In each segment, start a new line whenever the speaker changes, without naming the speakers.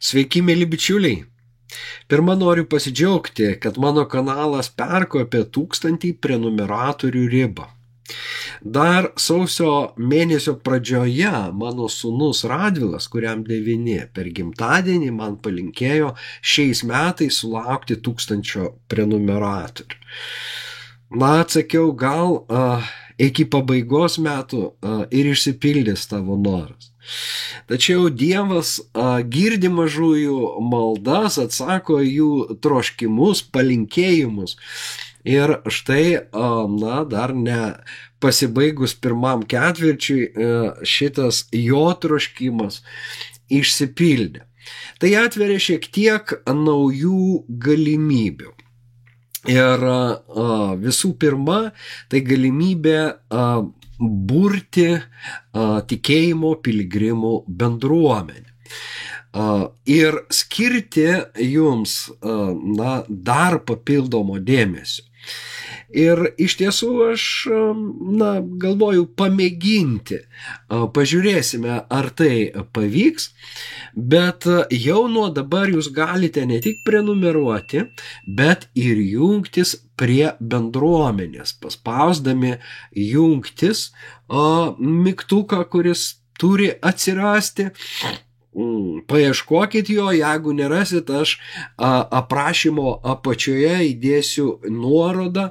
Sveiki, mėly bičiuliai. Pirma, noriu pasidžiaugti, kad mano kanalas perkopė 1000 prenumeratorių ribą. Dar sausio mėnesio pradžioje mano sūnus Radvilas, kuriam 9 per gimtadienį, man palinkėjo šiais metais sulaukti 1000 prenumeratorių. Na, atsakiau, gal iki pabaigos metų ir išsipildys tavo noras. Tačiau Dievas girdi mažųjų maldas, atsako jų troškimus, palinkėjimus. Ir štai, dar ne pasibaigus pirmam ketvirčiui, šitas jo troškimas išsipildė. Tai atveria šiek tiek naujų galimybių. Ir visų pirma, tai galimybė burti tikėjimo piligrimų bendruomenę. Ir skirti jums dar papildomo dėmesio. Ir iš tiesų aš galvoju pamėginti, pažiūrėsime, ar tai pavyks, bet jau nuo dabar jūs galite ne tik prenumeruoti, bet ir jungtis prie bendruomenės, paspausdami jungtis mygtuką, kuris turi atsirasti. Paieškokit jo, jeigu nerasit, aš aprašymo apačioje įdėsiu nuorodą,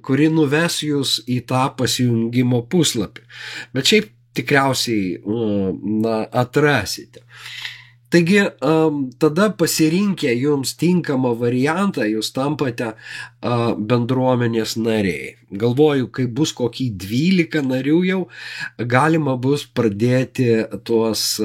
kuri nuves jūs į tą pasijungimo puslapį. Bet šiaip tikriausiai atrasite. Taigi, tada pasirinkę jums tinkamą variantą, jūs tampate bendruomenės nariai. Galvoju, kai bus kokį 12 narių jau, galima bus pradėti tuos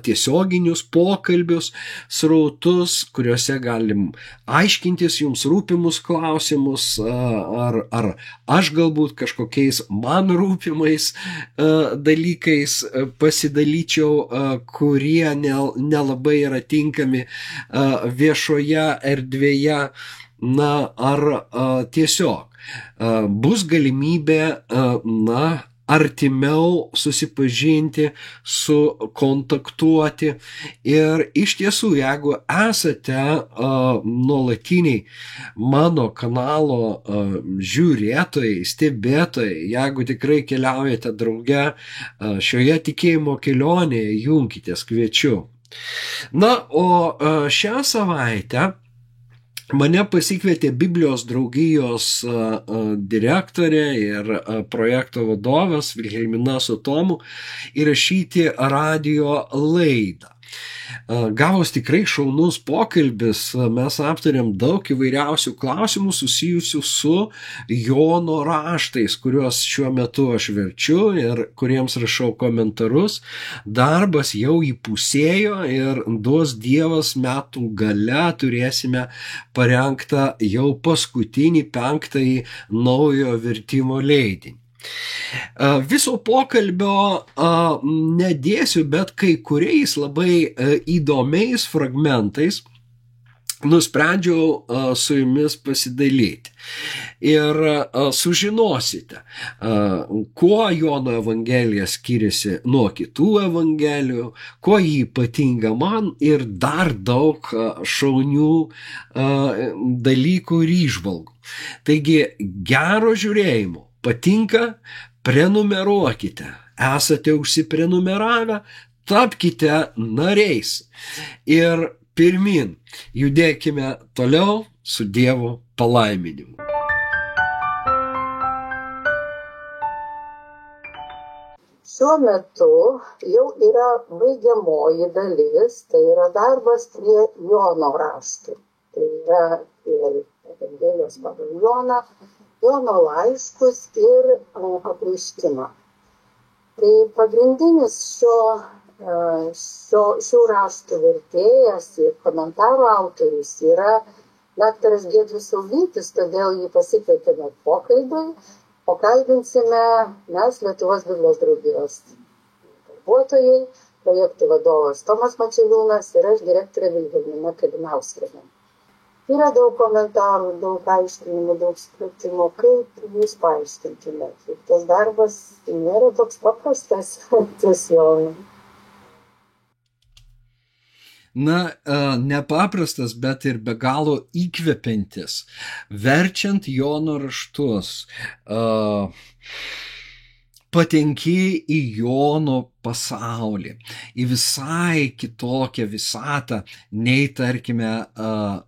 tiesioginius pokalbius, srautus, kuriuose galim aiškintis jums rūpimus klausimus, ar aš galbūt kažkokiais man rūpimais dalykais pasidalyčiau, kurie nelabai yra tinkami viešoje erdvėje, ar tiesiog bus galimybė artimiau susipažinti, sukontaktuoti. Ir iš tiesų, jeigu esate nuolatiniai mano kanalo žiūrėtojai, stebėtojai, jeigu tikrai keliaujate drauge šioje tikėjimo kelionėje, junkitės, kviečiu. Na, o šią savaitę mane pasikvietė Biblijos draugijos direktorė ir projekto vadovas Vilhelmina su Tomu įrašyti radijo laidą. Gavos tikrai šaunus pokalbis, mes aptarėm daug įvairiausių klausimų susijusių su Jono raštais, kuriuos šiuo metu aš verčiu ir kuriems rašau komentarus. Darbas jau įpusėjo ir duos Dievas metų gale turėsime parengtą jau paskutinį 5 naujo vertimo leidinį. Viso pokalbio nedėsiu, bet kai kuriais labai įdomiais fragmentais nusprendžiau su jumis pasidalyti. Ir sužinosite, kuo Jono evangelija skiriasi nuo kitų evangelijų, kuo jį ypatinga man ir dar daug šaunių dalykų ir įžvalgų. Taigi, gero žiūrėjimo. Patinka? Prenumeruokite. Esate užsiprenumeravę? Tapkite nariais. Ir pirmin, judėkime toliau su Dievo palaiminimu.
Šiuo metu jau yra baigiamoji dalis, tai yra darbas prie Jono raštų. Tai yra ir Evangelijos pagal Joną, Jono laiškus ir apreiškimą. Tai pagrindinis šių raštų vertėjas ir komentarų autorius yra daktaras Giedrius Saulytis, todėl jį pasikvietėme pokalbiui, o kalbinsime mes Lietuvos Biblijos draugijos darbuotojai, projektų vadovas Tomas Mačeliūnas ir aš direktorė Vilhelmina Kalinauskienė. Yra daug komentarų, daug aiškinimų, daug supratimų, kaip jūs paaiškintumėt. Tas darbas nėra toks paprastas, tiesiog.
nepaprastas, bet ir be galo įkvepiantis. Verčiant Jono raštus, patenki į Jono pasaulį, į visai kitokią visatą, nei, tarkime,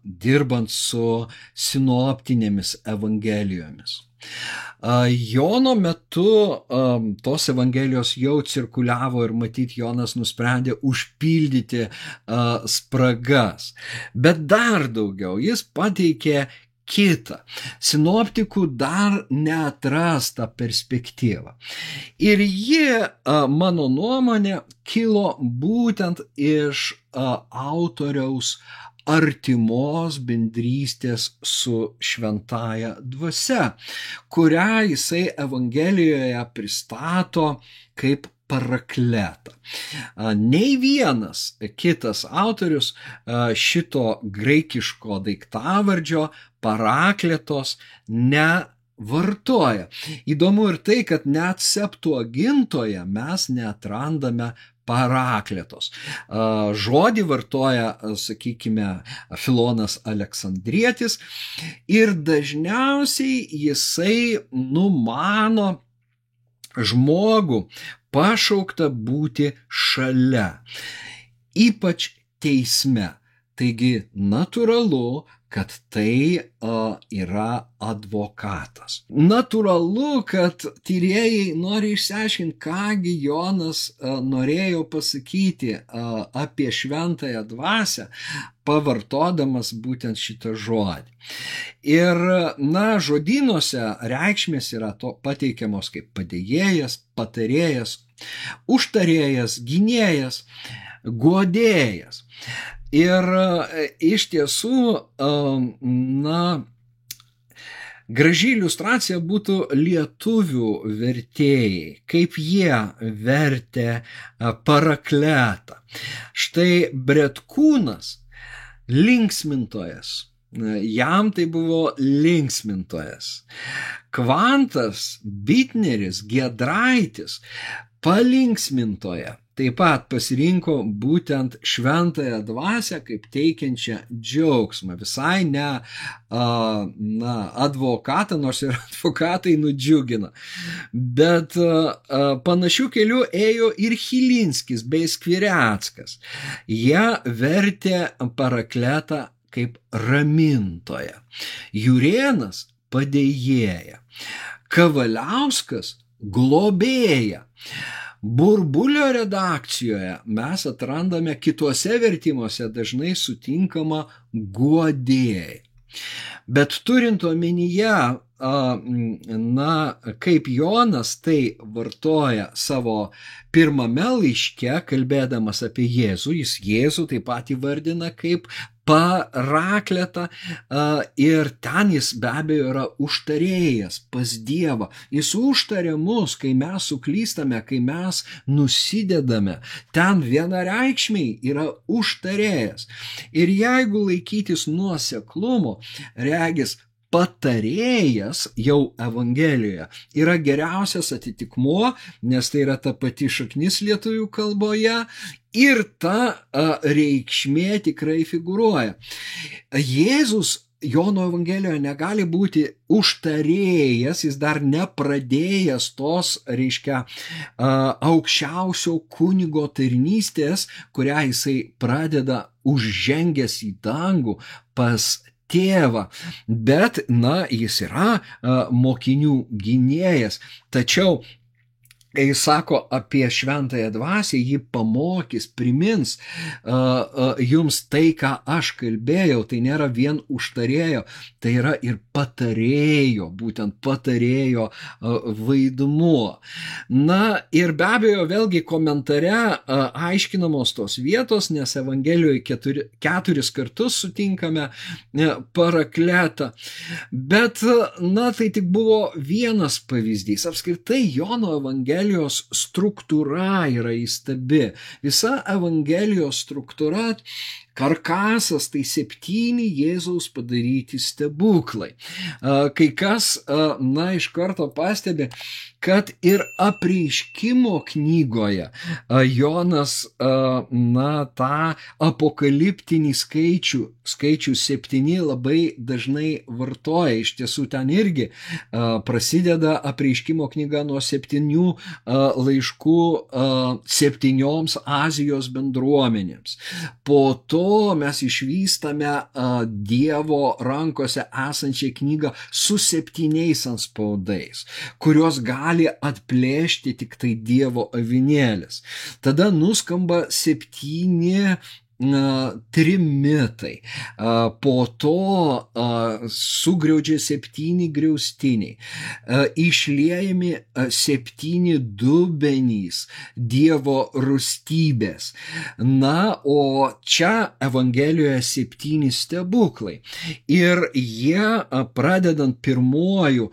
dirbant su sinoptinėmis evangelijomis. Jono metu tos evangelijos jau cirkuliavo ir matyt Jonas nusprendė užpildyti spragas. Bet dar daugiau, jis pateikė kitą, sinoptikų dar neatrastą perspektyvą. Ir ji, mano nuomonė, kilo būtent iš autoriaus artimos bendrystės su šventąja dvasia, kurią jisai Evangelijoje pristato kaip parakletą. Nei vienas kitas autorius šito graikiško daiktavardžio parakletos nevartoja. Įdomu ir tai, kad net Septuagintoje mes neatrandame parakletos. Žodį vartoja, sakykime, Filonas Aleksandrietis ir dažniausiai jisai numano žmogų pašauktą būti šalia, ypač teisme. Taigi natūralu, kad tai yra advokatas. Natūralu, kad tyrėjai nori išsiaiškinti, kągi Jonas norėjo pasakyti apie šventąją dvasią, pavartodamas būtent šitą žodį. Ir, žodynuose reikšmės yra pateikiamos kaip padėjėjas, patarėjas, užtarėjas, gynėjas, guodėjas. Ir iš tiesų, graži iliustracija būtų lietuvių vertėjai, kaip jie vertė parakletą. Štai Bretkūnas, linksmintojas, jam tai buvo linksmintojas. Kvantas, Bitneris, Giedraitis, palinksmintoja. Taip pat pasirinko būtent šventąją dvasią kaip teikiančią džiaugsmą. Visai ne advokatą, nors ir advokatai nudžiugina. Bet panašių kelių ėjo ir Chilinskis bei Skvireckas. Jie vertė parakletą kaip ramintoją. Jurėnas padėjėja. Kavaliauskas globėja. Burbulio redakcijoje mes atrandame kituose vertimuose dažnai sutinkamą guodėją. Bet turint omenyje, kaip Jonas tai vartoja savo pirmame laiške, kalbėdamas apie Jėzų, jis Jėzų taip pat įvardina kaip parakletą ir ten jis be abejo yra užtarėjas pas Dievą. Jis užtarė mus, kai mes suklystame, kai mes nusidedame. Ten vienareikšmiai yra užtarėjas. Ir jeigu laikytis nuoseklumo, regis patarėjas jau Evangelijoje yra geriausias atitikmuo, nes tai yra ta pati šaknis lietuvių kalboje ir ta reikšmė tikrai figūruoja. Jėzus Jono Evangelijoje negali būti užtarėjas, jis dar nepradėjęs tos, aukščiausio kunigo tarnystės, kurią jisai pradeda užžengęs į dangų pas tėvą, bet, jis yra mokinių gynėjas. Tačiau, kai jis sako apie šventąją dvasią, jį pamokys, primins jums tai, ką aš kalbėjau, tai nėra vien užtarėjo, tai yra ir patarėjo, būtent patarėjo vaidmuo. Ir be abejo, vėlgi komentare aiškinamos tos vietos, nes Evangelijoje keturis kartus sutinkame parakletą. Bet, tai tik buvo vienas pavyzdys. Apskritai, Jono Evangelijos struktūra yra įstabi. Visa Evangelijos struktūra Karkasas tai 7 Jėzaus padaryti stebuklai. Kai kas, iš karto pastebi, kad ir Apreiškimo knygoje Jonas, tą apokaliptinį skaičių 7 labai dažnai vartoja. Iš tiesų ten irgi prasideda Apreiškimo knyga nuo 7 laiškų 7 Azijos bendruomenėms. Po to mes išvystame Dievo rankose esančią knygą su 7 antspaudais, kurios gali atplėšti tik tai Dievo avinėlis. Tada nuskamba 7 trimitai, po to sugriaudžia 7 griaustiniai, išliejami 7 dubenys Dievo rūstybės. O čia Evangelijoje 7 stebuklai. Ir jie, pradedant pirmuoju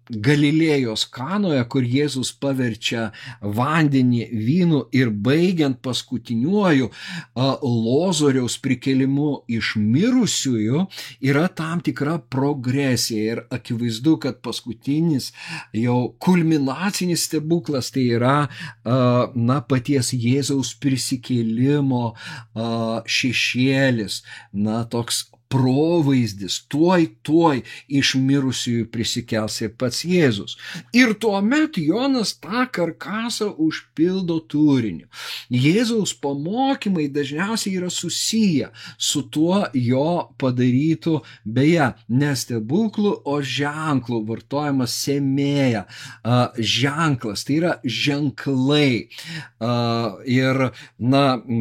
Galilėjos Kanoje, kur Jėzus paverčia vandenį vynu, ir baigiant paskutiniuoju Lozoriaus prikėlimu iš mirusiųjų, yra tam tikra progresija. Ir akivaizdu, kad paskutinis jau kulminacinis stebuklas tai yra paties Jėzaus prisikėlimo šešėlis, toks provaizdis, tuoj iš mirusiųjų prisikels ir pats Jėzus. Ir tuomet Jonas tą karkasą užpildo turiniu. Jėzaus pamokymai dažniausiai yra susiję su tuo jo padarytu, beje, ne stebuklų, o ženklų, vartojamas semėja, ženklas, tai yra ženklai. Ir,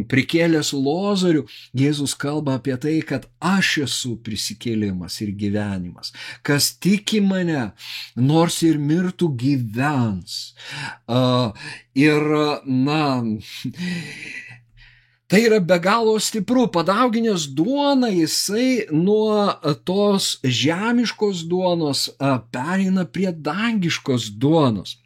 prikėlęs Lozorių, Jėzus kalba apie tai, kad aš esu prisikėlimas ir gyvenimas. Kas tiki mane, nors ir mirtų, gyvens. Tai yra be galo stipru. Padauginęs duoną, jisai nuo tos žemiškos duonos pereina prie dangiškos duonos.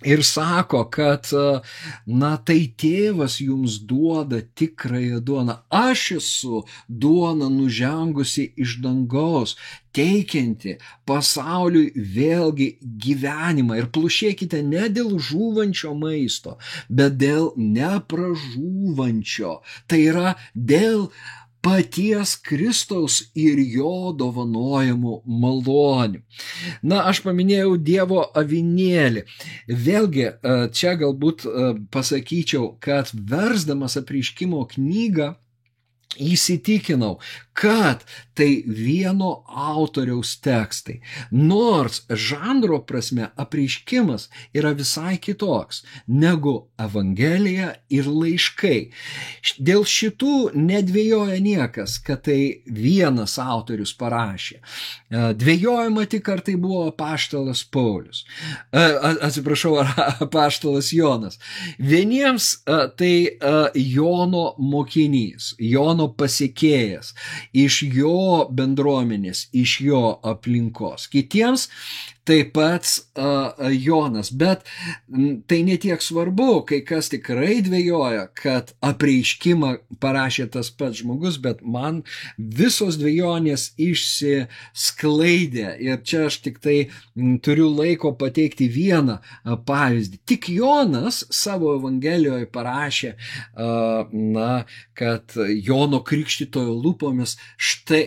Ir sako, kad, tai tėvas jums duoda tikrąją duoną. Aš esu duona nužengusi iš dangaus, teikianti pasauliui vėlgi gyvenimą. Ir plušėkite ne dėl žūvančio maisto, bet dėl nepražūvančio. Tai yra dėl paties Kristaus ir jo dovanojamų malonių. Aš paminėjau Dievo avinėlį. Vėlgi, čia galbūt pasakyčiau, kad versdamas Apreiškimo knygą įsitikinau, kad tai vieno autoriaus tekstai. Nors žanro prasme Apreiškimas yra visai kitoks negu Evangelija ir laiškai. Dėl šitų nedvejoja niekas, kad tai vienas autorius parašė. Dvejojama tik, ar tai buvo apaštalas Paulius. Atsiprašau, ar apaštalas Jonas. Vieniems tai Jono mokinys, Jono pasekėjas, iš jo bendruomenės, iš jo aplinkos. Kitiems taip pat Jonas, bet tai netiek svarbu, kai kas tikrai dvejoja, kad Apreiškimą parašė tas pats žmogus, bet man visos dvejonės išsisklaidė. Ir čia aš tik tai turiu laiko pateikti vieną pavyzdį. Tik Jonas savo Evangelijoje parašė, kad Jono Krikštytojo lūpomis, štai,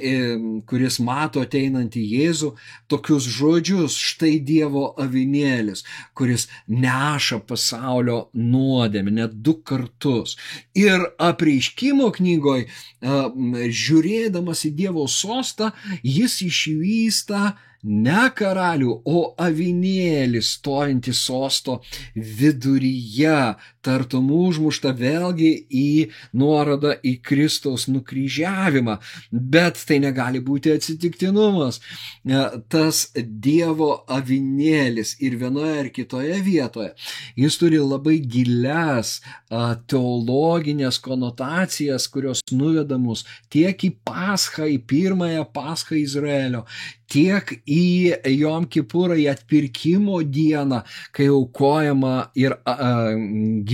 kuris mato ateinantį Jėzų, tokius žodžius: štai Dievo avinėlis, kuris neša pasaulio nuodėmę net 2 kartus. Ir Apreiškimo knygoje, žiūrėdamas į Dievo sostą, jis išvysta ne karalių, o avinėlį stojantį sosto viduryje, tartum užmuštą, vėlgi į nuorodą į Kristaus nukryžiavimą. Bet tai negali būti atsitiktinumas. Tas Dievo avinėlis ir vienoje ar kitoje vietoje, jis turi labai gilias teologinės konotacijas, kurios nuveda mus tiek į Paschą, į pirmąją Paschą Izraelio, tiek į Jom Kipurą, į atpirkimo dieną, kai aukojama ir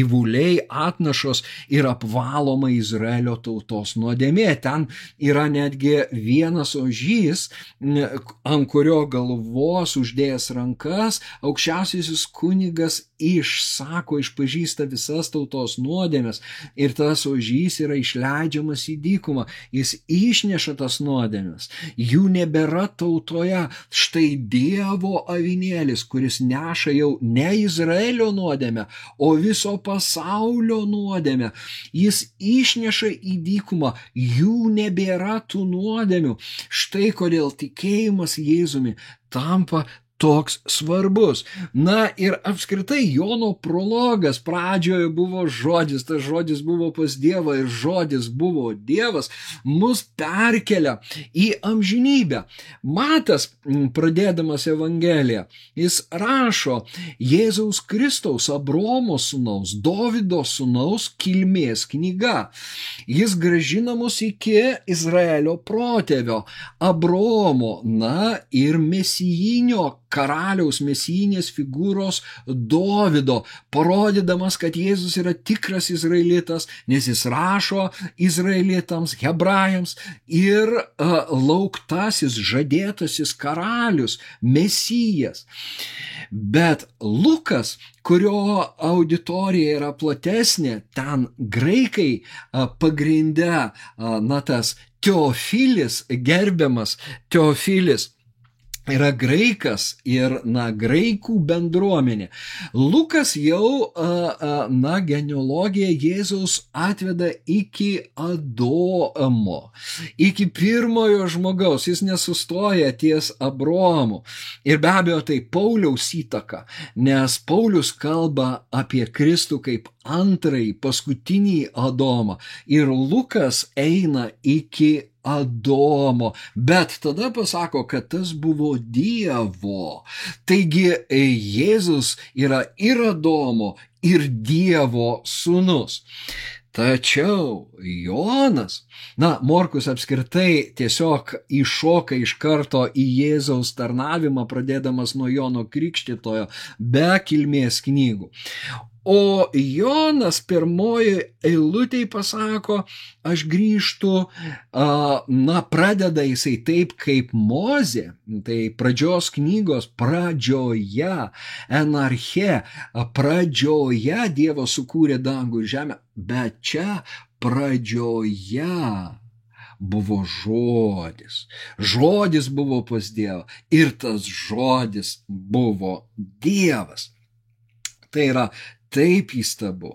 gyvuliai, atnašos ir apvaloma Izraelio tautos nuodėmė. Ten yra netgi vienas ožys, ant kurio galvos uždėjęs rankas, aukščiausiasis kunigas išpažįsta visas tautos nuodėmes ir tas ožys yra išleidžiamas į dykumą. Jis išneša tas nuodėmes. Jų nebėra tautoje. Štai Dievo avinėlis, kuris neša jau ne Izraelio nuodėmę, o viso pasaulio nuodėmę. Jis išneša į dykumą. Jų nebėra tų nuodėmių. Štai kodėl tikėjimas Jėzumi tampa toks svarbus. Na ir apskritai Jono prologas pradžioje buvo žodis, tas žodis buvo pas Dievą ir žodis buvo Dievas, mus perkelia į amžinybę. Matas, pradėdamas Evangeliją, jis rašo Jėzaus Kristaus, Abraomo sūnaus, Dovydo sūnaus kilmės knyga. Jis grąžina mus iki Izraelio protėvio Abraomo, na ir mesijinio karaliaus mesijinės figūros Dovydo, parodydamas, kad Jėzus yra tikras izraelitas, nes jis rašo izraelitams, hebrajams ir lauktasis, žadėtasis karalius, mesijas. Bet Lukas, kurio auditorija yra platesnė, ten graikai pagrinde, na tas Teofilis, gerbiamas Teofilis, yra graikas ir, na, graikų bendruomenė. Lukas jau, genealogiją Jėzaus atveda iki Adomo, iki pirmojo žmogaus. Jis nesustoja ties Abraomu. Ir be abejo tai Pauliaus įtaka, nes Paulius kalba apie Kristų kaip antrąjį, paskutinį Adomą. Ir Lukas eina iki Adomo, bet tada pasako, kad tas buvo Dievo. Taigi Jėzus yra ir Adomo, ir Dievo sūnus. Tačiau Jonas, Morkus apskritai tiesiog iššoka iš karto į Jėzaus tarnavimą, pradėdamas nuo Jono Krikštytojo, be kilmės knygų. O Jonas pirmoji eilutėj pasako, aš grįžtu, pradeda jisai taip kaip Mozė, tai pradžios knygos pradžioje, enarche, pradžioje Dievas sukūrė dangų ir žemę, bet čia pradžioje buvo žodis. Žodis buvo pas Dievą ir tas žodis buvo Dievas. Tai yra taip įstabu.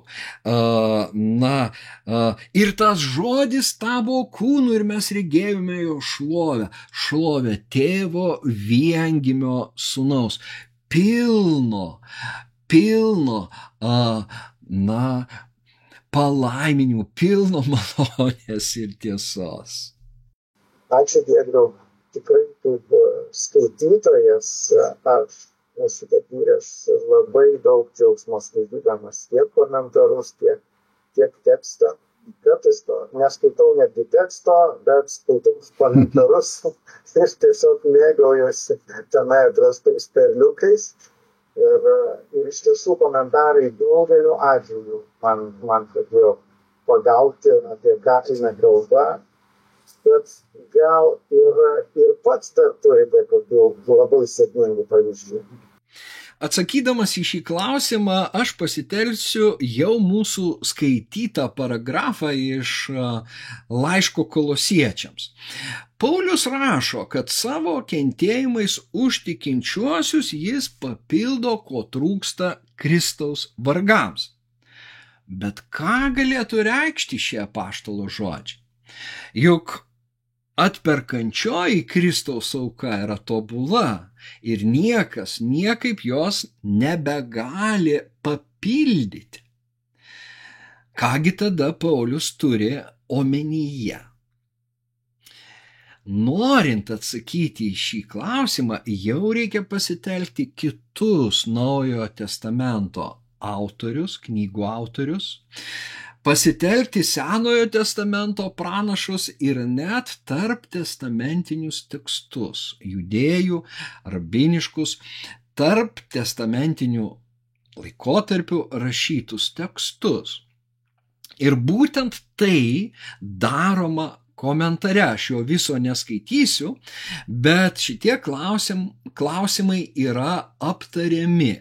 Ir tas žodis tapo kūnu ir mes regėjome jo šlovę. Šlovę tėvo viengimio sūnaus. Pilno, palaiminimų, pilno malonės ir tiesos.
Ačiū Giedriau. Tikrai kaip skaitytojas aš esu patyręs labai daug džiaugsmo skaitydamas tiek komentarus, tiek tekstą. Kartais neskaitau netgi teksto, bet skaitau komentarus ir tiesiog mėgaujuosi tenai atrastais perliukais. Ir iš tiesų komentarai daugeliu atžvilgių man padėjo pagauti, apie ką eina kalba. Bet gal ir pats dar turite kokių labai sėkmingų pavyzdžių.
Atsakydamas į šį klausimą, aš pasitelksiu jau mūsų skaitytą paragrafą iš laiško Kolosiečiams. Paulius rašo, kad savo kentėjimais už tikinčiuosius jis papildo, ko trūksta Kristaus vargams. Bet ką galėtų reikšti šie apaštalo žodžiai? Juk atperkančioji Kristaus auka yra tobula ir niekas niekaip jos nebegali papildyti. Kągi tada Paulius turi omenyje? Norint atsakyti į šį klausimą, jau reikia pasitelkti kitus Naujojo testamento autorius, knygų autorius, pasitelkti Senojo testamento pranašus ir net tarp testamentinius tekstus, judėjų, rabiniškus, tarp testamentinių laikotarpiu rašytus tekstus. Ir būtent tai daroma komentare. Aš jo viso neskaitysiu, bet šitie klausimai yra aptariami.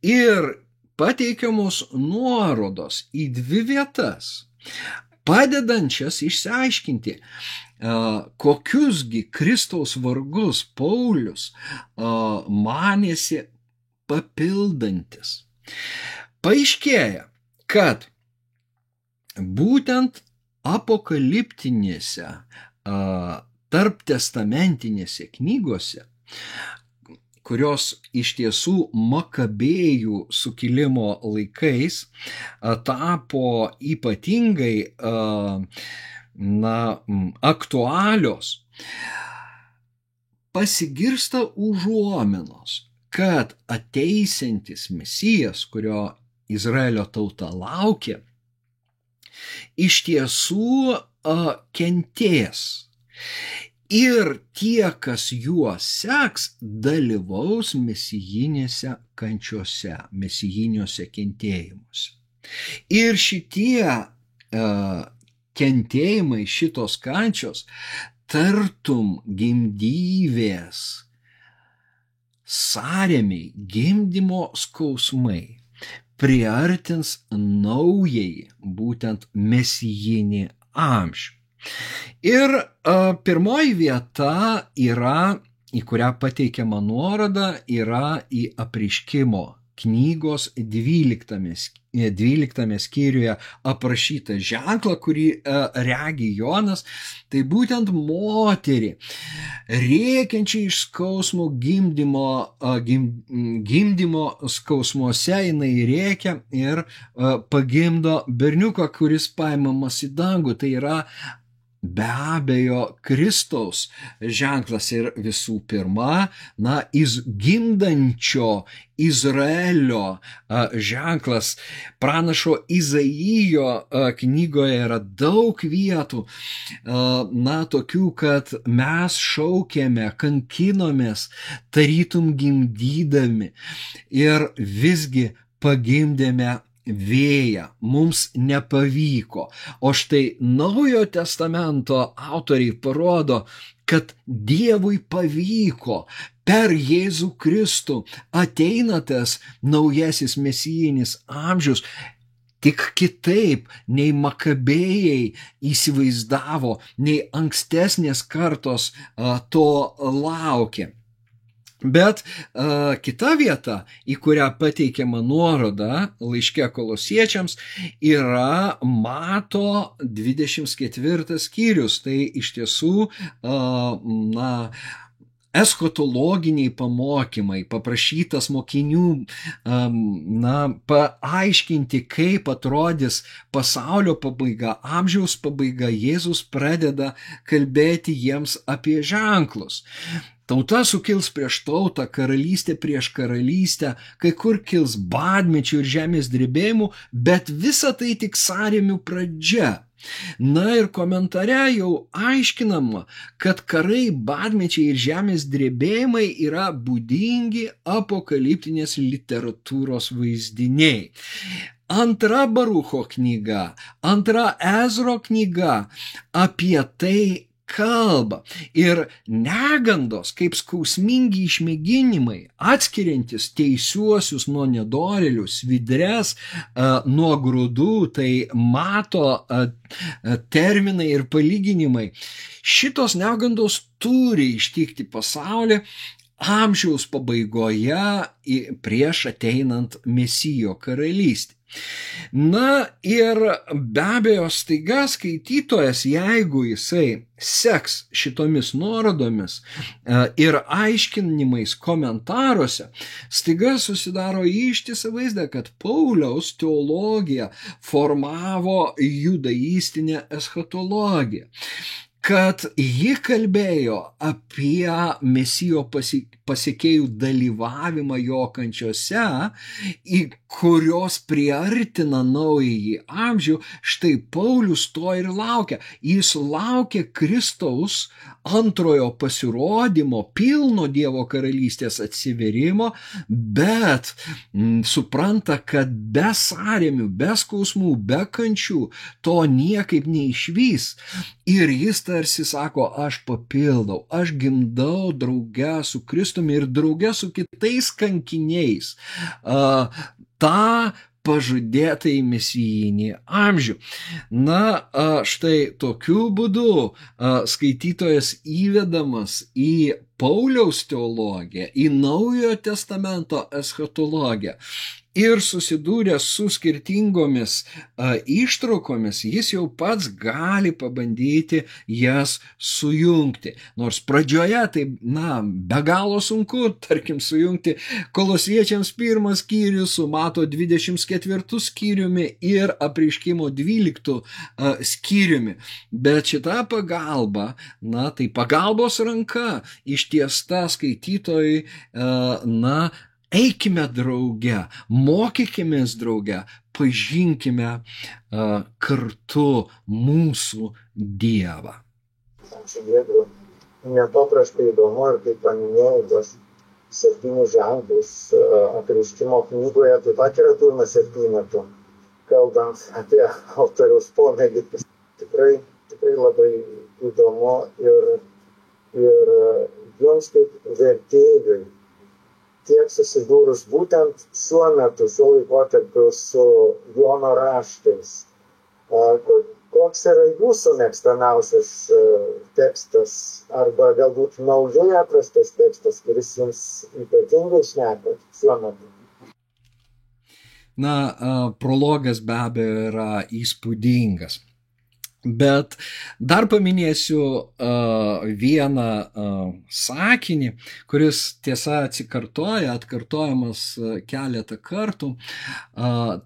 Ir pateikiamos nuorodos į 2 vietas, padedančias išsiaiškinti, kokiusgi Kristaus vargus Paulius manėsi papildantis. Paaiškėja, kad būtent apokaliptinėse, tarptestamentinėse knygose, kurios iš tiesų Makabėjų sukilimo laikais tapo ypatingai aktualios, pasigirsta užuominos, kad ateisiantis Mesijas, kurio Izraelio tauta laukia, iš tiesų kentės. Ir tie, kas juo seks, dalyvaus mesijinėse kančiose, mesijiniuose kentėjimuose. Ir šitie kentėjimai, šitos kančios, tartum gimdyvės sąrėmiai, gimdymo skausmai, priartins naująjį, būtent mesijinį amžių. Ir pirmoji vieta yra, į kurią pateikiama nuoroda, yra į Apreiškimo knygos 12 skyriuje aprašytą ženklą, kurį regi Jonas. Tai būtent moterį, rėkiančiai iš skausmo gimdymo skausmuose, jinai rėkia ir pagimdo berniuką, kuris paimamas į dangų. Tai yra be abejo Kristaus ženklas ir visų pirma, gimdančio Izraelio ženklas. Pranašo Izaijo knygoje yra daug vietų, tokių, kad mes šaukėme, kankinomės, tarytum gimdydami ir visgi pagimdėme vėją, mums nepavyko. O štai Naujojo testamento autoriai parodo, kad Dievui pavyko per Jėzų Kristų ateina tas naujasis mesijinis amžius, tik kitaip nei Makabėjai įsivaizdavo, nei ankstesnės kartos to laukė. Bet kita vieta, į kurią pateikiama nuoroda laiške Kolosiečiams, yra Mato 24 skyrius. Tai iš tiesų eschatologiniai pamokymai, paprašytas mokinių paaiškinti, kaip atrodys pasaulio pabaiga, amžiaus pabaiga. Jėzus pradeda kalbėti jiems apie ženklus. Tauta sukils prieš tautą, karalystė prieš karalystę, kai kur kils badmečių ir žemės drebėjimų, bet visa tai tik sąrėmių pradžia. Ir komentare jau aiškinama, kad karai, badmečiai ir žemės drebėjimai yra būdingi apokaliptinės literatūros vaizdiniai. Antra Barucho knyga, antra Ezro knyga apie tai kalba. Ir negandos, kaip skausmingi išmėginimai, atskiriantis teisiuosius nuo nedorėlių, svidres nuo grūdų, tai Mato terminai ir palyginimai. Šitos negandos turi ištikti pasaulį amžiaus pabaigoje prieš ateinant Mesijo karalystę. Ir be abejo staiga skaitytojas, jeigu jisai seks šitomis nuorodomis ir aiškinimais komentaruose, staiga susidaro ištisą vaizdą, kad Pauliaus teologija formavo judaistinę eschatologiją. kad ji kalbėjo apie Mesijo pasekėjų dalyvavimą jo kančiose, į kurios priartina naująjį amžių, štai Paulius to ir laukia. Jis laukia Kristaus antrojo pasirodymo, pilno Dievo karalystės atsiverimo, bet supranta, kad be sąrėmių, be skausmų, be kančių to niekaip neišvys. Ir jis tarsi sako, aš papildau, aš gimdau drauge su Kristumi ir drauge su kitais kankiniais tą pažadėtai mesijinį amžių. Na, štai tokiu būdu skaitytojas įvedamas į Pauliaus teologiją, į Naujojo testamento eschatologiją ir susidūręs su skirtingomis ištraukomis, jis jau pats gali pabandyti jas sujungti. Nors pradžioje tai, be galo sunku, tarkim, sujungti Kolosiečiams 1 skyrių su Mato 24 skyriumi ir Apreiškimo 12 skyriumi. Bet šita pagalba, tai pagalbos ranka ištiesta skaitytojui, eikime drauge, mokykimės drauge, pažinkime kartu mūsų Dievą.
Ačiū Giedriau. Nepaprastai įdomu ir kaip paminėjau, tos 7 ženklus Apreiškimo knygoje taip pat yra turime 7, kalbant apie autoriaus pomėgį. Tikrai labai įdomu ir jums kaip vertėjui, tiek susidūrus būtent šiuo metu, šiuo laikotarpiu su Jono raštais. Koks yra jūsų mėgstamiausias tekstas arba galbūt naujai atrastas tekstas, kuris jums ypatingai šneka šiuo metu?
Prologas be abejo yra įspūdingas. Bet dar paminėsiu vieną sakinį, kuris tiesa atkartojamas keletą kartų.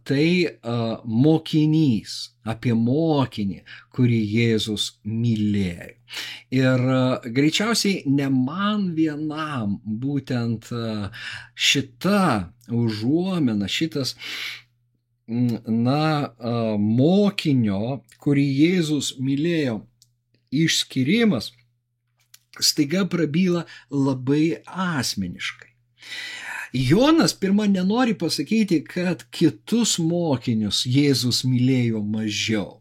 Tai mokinys, apie mokinį, kurį Jėzus mylėjo. Ir greičiausiai ne man vienam būtent šita užuomina, šitas mokinio, kurį Jėzus mylėjo, išskyrimas staiga prabyla labai asmeniškai. Jonas pirma nenori pasakyti, kad kitus mokinius Jėzus mylėjo mažiau.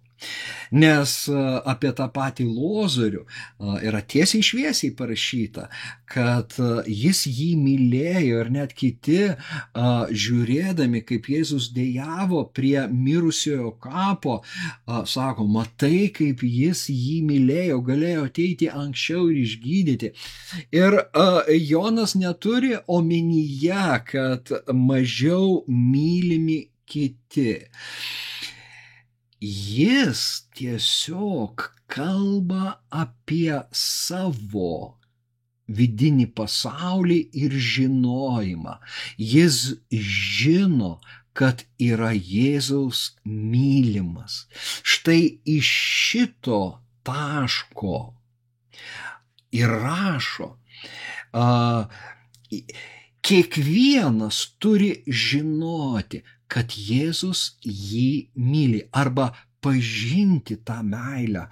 Nes apie tą patį Lozorių yra tiesiai šviesiai parašyta, kad jis jį mylėjo ir net kiti, žiūrėdami, kaip Jėzus dejavo prie mirusiojo kapo, sako, matai, kaip jis jį mylėjo, galėjo ateiti anksčiau ir išgydyti. Ir Jonas neturi omenyje, kad mažiau mylimi kiti. Jis tiesiog kalba apie savo vidinį pasaulį ir žinojimą. Jis žino, kad yra Jėzaus mylimas. Štai iš šito taško ir rašo, kiekvienas turi žinoti, kad Jėzus jį myli, arba pažinti tą meilę,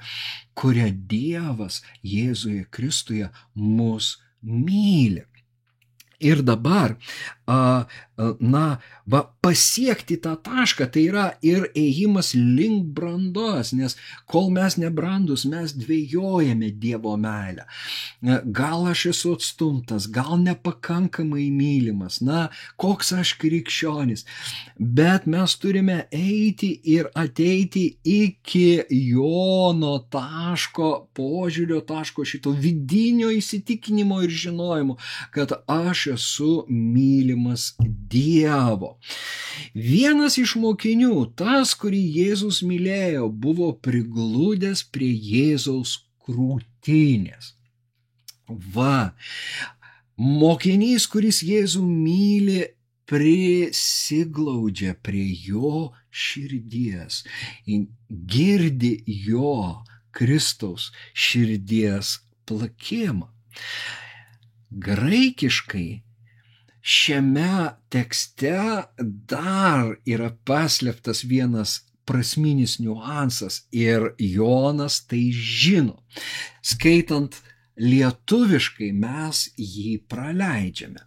kurią Dievas Jėzuje Kristuje mus myli. Ir dabar, pasiekti tą tašką, tai yra ir ėjimas link brandos, nes kol mes nebrandus, mes dvejojame Dievo meilę. Gal aš esu atstumtas, gal nepakankamai mylimas, koks aš krikščionis, bet mes turime eiti ir ateiti iki Jono taško, požiūrio taško, šito vidinio įsitikinimo ir žinojimo, kad aš esu mylimas Dievo. Vienas iš mokinių, tas, kurį Jėzus mylėjo, buvo prigludęs prie Jėzaus krūtinės. Mokinys, kuris Jėzų myli, prisiglaudžia prie jo širdies, girdi jo Kristaus širdies plakimą. Graikiškai šiame tekste dar yra paslėptas vienas prasminis niuansas ir Jonas tai žino. Skaitant lietuviškai mes jį praleidžiame.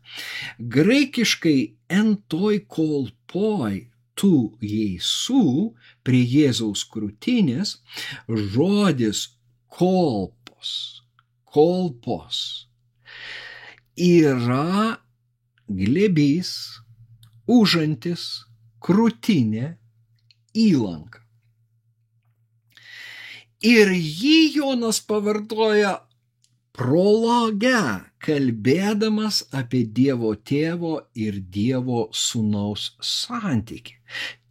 Graikiškai entoi kolpoi tu Jėzų prie Jėzaus krūtinės žodis kolpos yra glėbys, užantis, krūtinė, įlanka. Ir jį Jonas pavartoja prologe, kalbėdamas apie Dievo Tėvo ir Dievo Sūnaus santykį.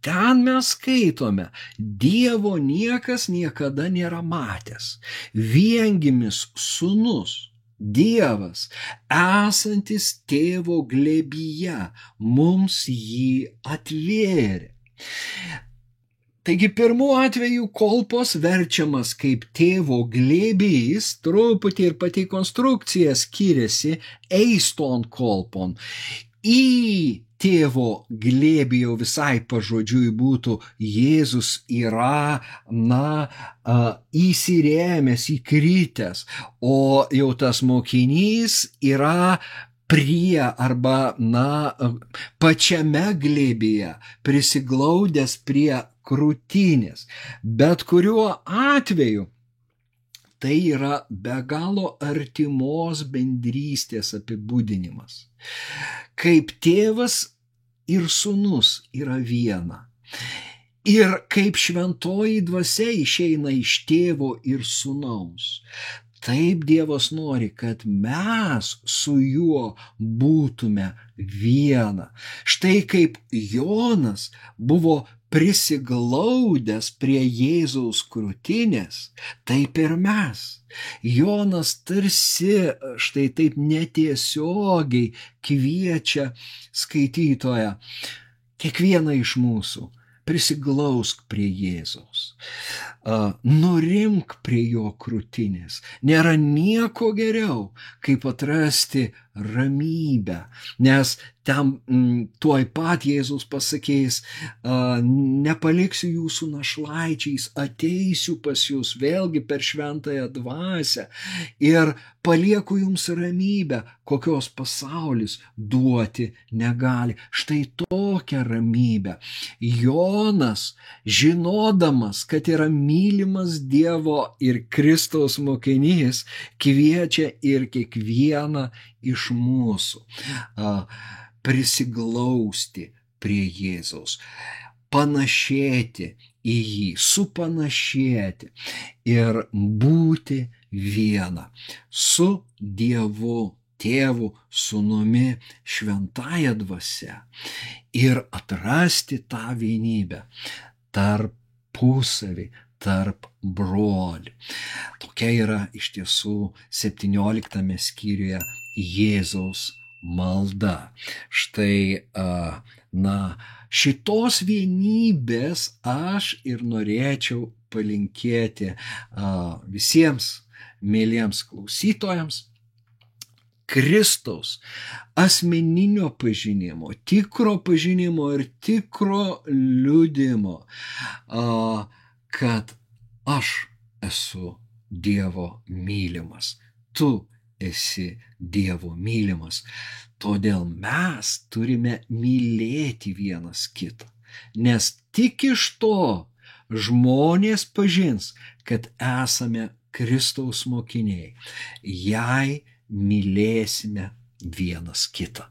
Ten mes skaitome, Dievo niekas niekada nėra matęs. Viengimis Sūnus, Dievas, esantis Tėvo glėbyje, mums jį atvėrė. Taigi pirmu atveju kolpos verčiamas kaip tėvo glėbys, truputį ir pati konstrukcija skiriasi eiston kolpon. Į tėvo glėbį jau visai pažodžiui būtų Jėzus yra, įsirėmęs, įkritęs, o jau tas mokinys yra prie arba, pačiame glėbyje, prisiglaudęs prie krūtinės. Bet kuriuo atveju tai yra be galo artimos bendrystės apibūdinimas. Kaip tėvas ir sūnus yra viena. Ir kaip šventoji dvasia išeina iš tėvo ir sūnaus. Taip Dievas nori, kad mes su juo būtume viena. Štai kaip Jonas buvo prisiglaudęs prie Jėzaus krūtinės, taip ir mes. Jonas tarsi štai taip netiesiogiai kviečia skaitytoją, kiekvieną iš mūsų, prisiglausk prie Jėzaus, nurimk prie jo krūtinės. Nėra nieko geriau, kaip atrasti ramybę, nes ten tuoj pat Jėzus pasakys, nepaliksiu jūsų našlaičiais, ateisiu pas jūs vėlgi per šventąją dvasią ir palieku jums ramybę, kokios pasaulis duoti negali. Štai tokią ramybę Jonas, žinodamas, kad yra mylimas Dievo ir Kristaus mokinys, kviečia ir kiekvieną iš mūsų prisiglausti prie Jėzaus, panašėti į jį, supanašėti ir būti viena su Dievu, Tėvu, Sūnumi, šventąja dvasia ir atrasti tą vienybę tarpusavį, tarp brolių. Tokia yra iš tiesų 17 skyriuje Jėzaus malda. Štai, šitos vienybės aš ir norėčiau palinkėti visiems mėlyjams klausytojams. Kristaus asmeninio pažinimo, tikro pažinimo ir tikro liudimo, kad aš esu Dievo mylimas, tu esi Dievo mylimas. Todėl mes turime mylėti vienas kitą, nes tik iš to žmonės pažins, kad esame Kristaus mokiniai, jei mylėsime vienas kitą.